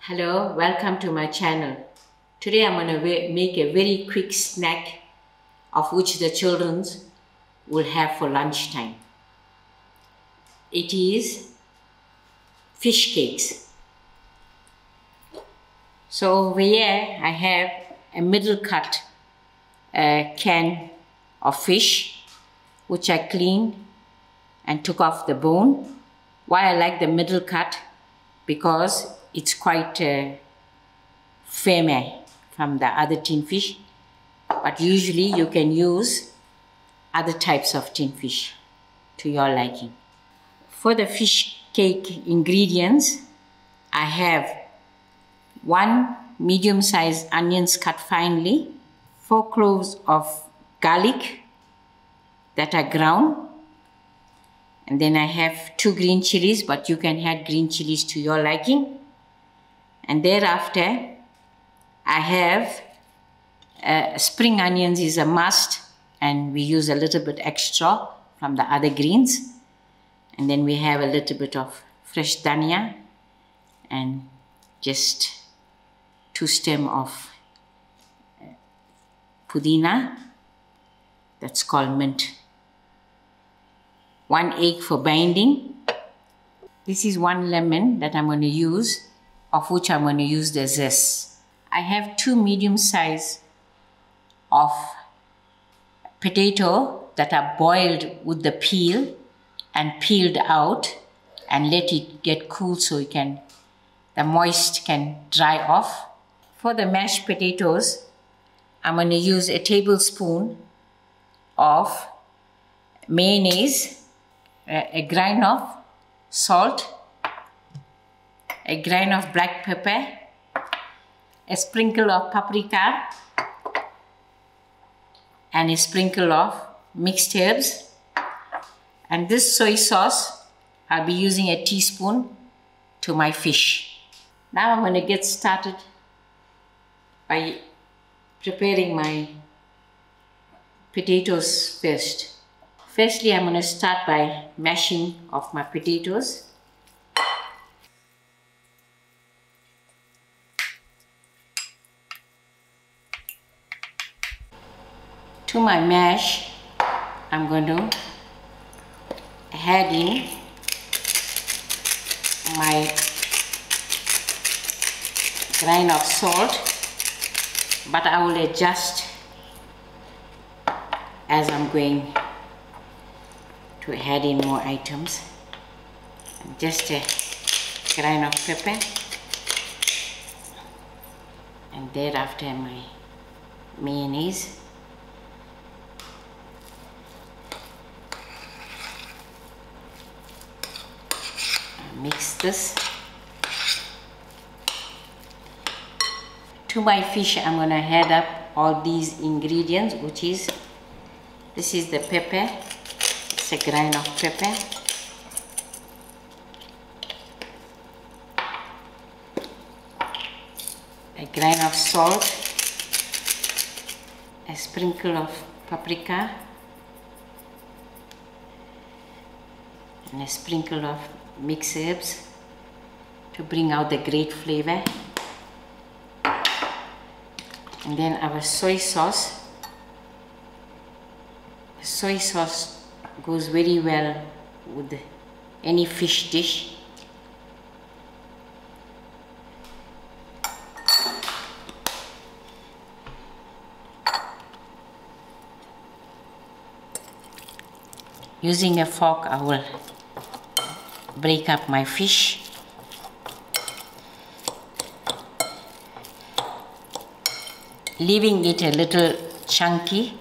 Hello, welcome to my channel. Today I'm going to make a very quick snack of which the children will have for lunchtime. It is fish cakes. So over here I have a middle cut can of fish which I cleaned and took off the bone. Why I like the middle cut? Because it's quite firmer from the other tin fish, but usually you can use other types of tin fish to your liking. For the fish cake ingredients, I have 1 medium-sized onions cut finely, 4 cloves of garlic that are ground, and then I have 2 green chilies, but you can add green chilies to your liking. And thereafter, I have spring onions is a must, and we use a little bit extra from the other greens. And then we have a little bit of fresh dhania and just 2 stems of pudina, that's called mint. 1 egg for binding. This is 1 lemon that I'm going to use, of which I'm going to use the zest. I have 2 medium size of potato that are boiled with the peel and peeled out and let it get cool so the moist can dry off. For the mashed potatoes, I'm going to use a tablespoon of mayonnaise, a grain of salt, a grain of black pepper, a sprinkle of paprika, and a sprinkle of mixed herbs. And this soy sauce, I'll be using a teaspoon to my fish. Now I'm going to get started by preparing my potatoes first. Firstly, I'm going to start by mashing of my potatoes. To my mash, I'm going to add in my grain of salt, but I will adjust as I'm going to add in more items. And just a grain of pepper, and thereafter my mayonnaise. Mix this. To my fish, I'm going to add up all these ingredients, which is, this is the pepper, it's a grain of pepper, a grain of salt, a sprinkle of paprika, and a sprinkle of mixed herbs to bring out the great flavor. And then our soy sauce. The soy sauce goes very well with any fish dish. Using a fork, I will break up my fish. Leaving it a little chunky.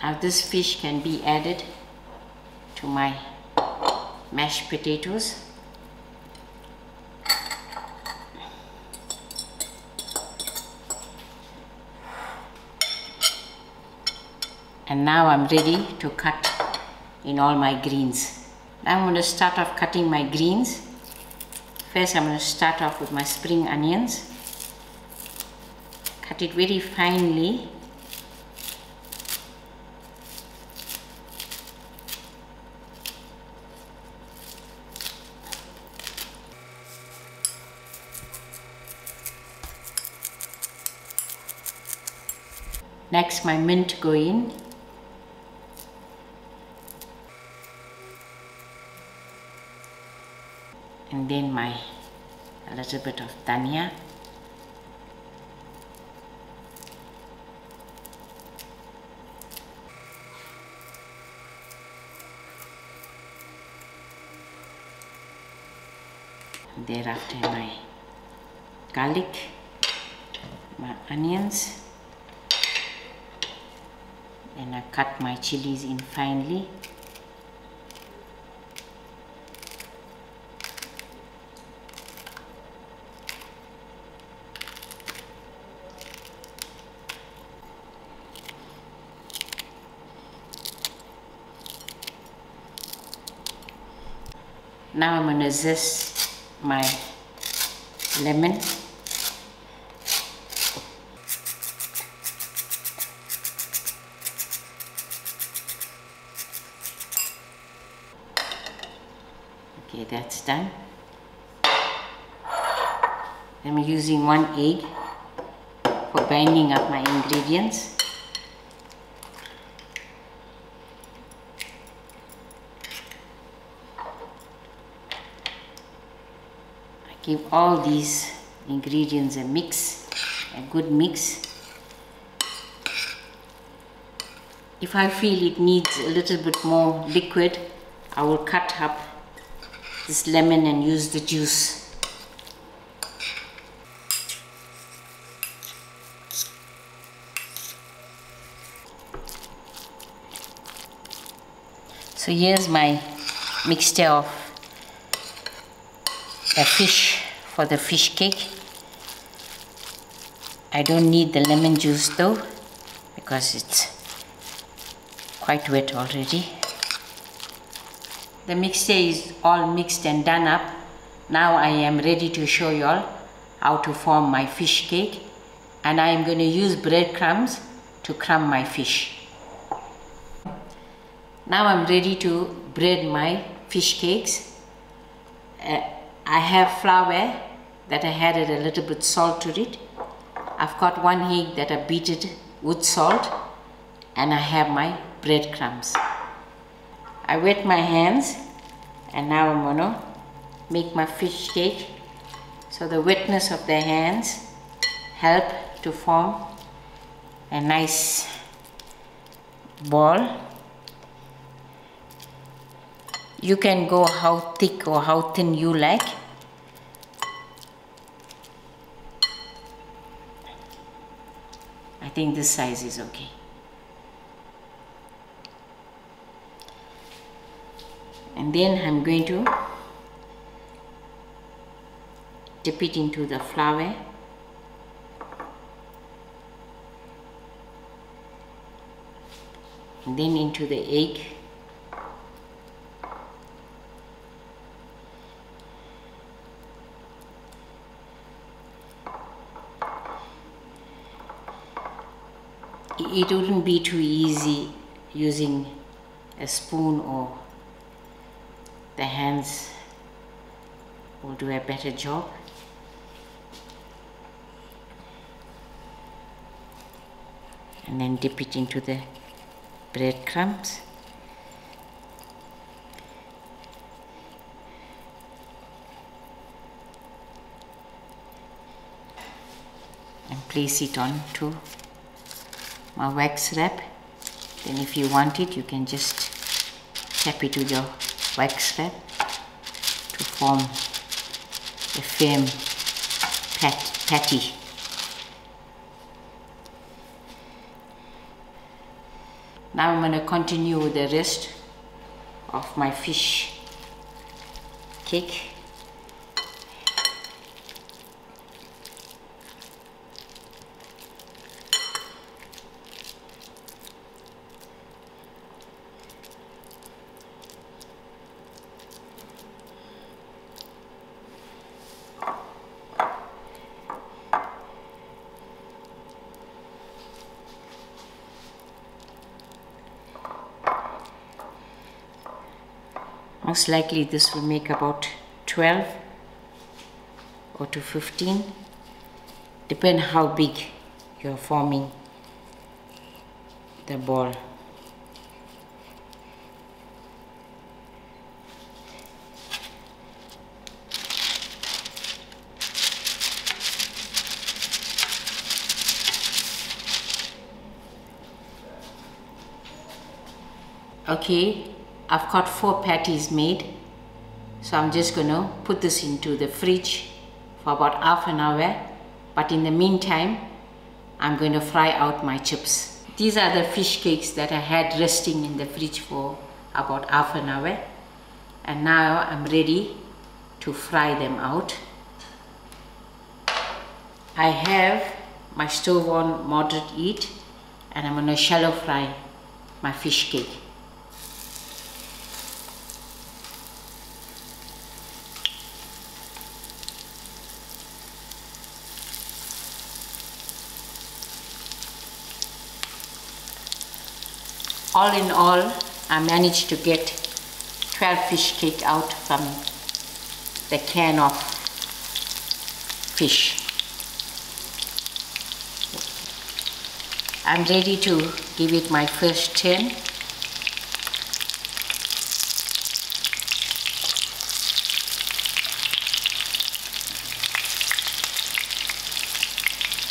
Now this fish can be added to my mashed potatoes. And now I'm ready to cut in all my greens. Now I'm going to start off cutting my greens. First I'm going to start off with my spring onions. Cut it very finely. Next, my mint go in. And then a little bit of dhania. And thereafter my garlic, my onions, and I cut my chilies in finely. Now I'm going to zest my lemon. Okay, that's done. I'm using 1 egg for binding up my ingredients. Give all these ingredients a mix, a good mix. If I feel it needs a little bit more liquid, I will cut up this lemon and use the juice. So here's my mixture of a fish for the fish cake. I don't need the lemon juice though, because it's quite wet already. The mixture is all mixed and done up. Now I am ready to show you all how to form my fish cake, and I am going to use breadcrumbs to crumb my fish. Now I'm ready to bread my fish cakes. I have flour that I added a little bit salt to it. I've got 1 egg that I beat it with salt, and I have my breadcrumbs. I wet my hands, and now I'm gonna make my fish cake. So the wetness of the hands help to form a nice ball. You can go how thick or how thin you like. I think this size is okay. And then I'm going to dip it into the flour. And then into the egg. It wouldn't be too easy using a spoon, or the hands will do a better job. And then dip it into the breadcrumbs. And place it on to my wax wrap. Then if you want it, you can just tap it with your wax wrap to form a firm patty. Now I'm going to continue with the rest of my fish cake. Most likely this will make about 12 or to 15, depend how big you're forming the ball. Okay, I've got 4 patties made, so I'm just gonna put this into the fridge for about half an hour, but in the meantime I'm going to fry out my chips. These are the fish cakes that I had resting in the fridge for about half an hour, and now I'm ready to fry them out. I have my stove on moderate heat, and I'm going to shallow fry my fish cake. All in all, I managed to get 12 fish cake out from the can of fish. I'm ready to give it my first turn.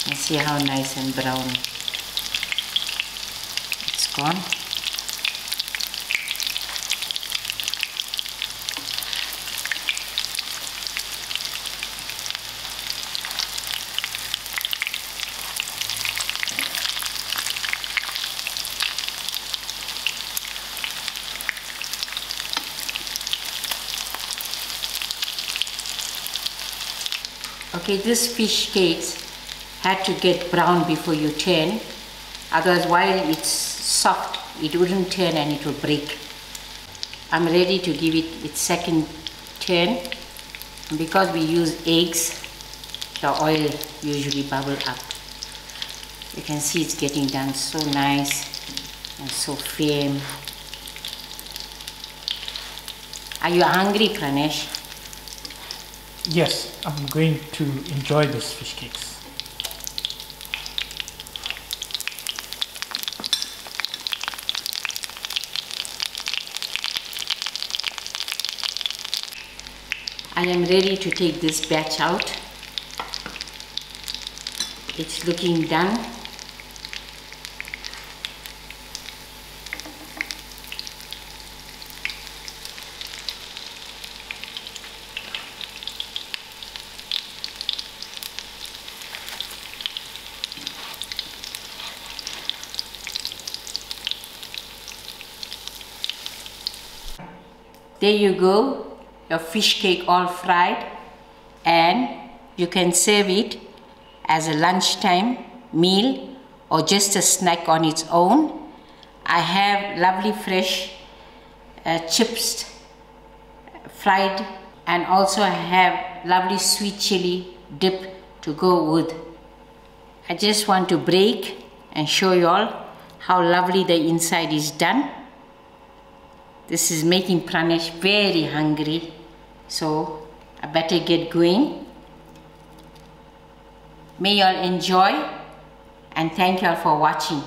And see how nice and brown it's gone. Okay, this fish cakes had to get brown before you turn, otherwise while it's soft it wouldn't turn and it will break. I'm ready to give it its second turn, and because we use eggs, the oil usually bubble up. You can see it's getting done so nice and so firm. Are you hungry, Pranesh? Yes, I'm going to enjoy this fish cakes. I am ready to take this batch out. It's looking done. There you go, your fish cake all fried, and you can serve it as a lunchtime meal or just a snack on its own. I have lovely fresh chips fried, and also I have lovely sweet chili dip to go with. I just want to break and show you all how lovely the inside is done. This is making Pranesh very hungry, so I better get going. May you all enjoy, and thank you all for watching.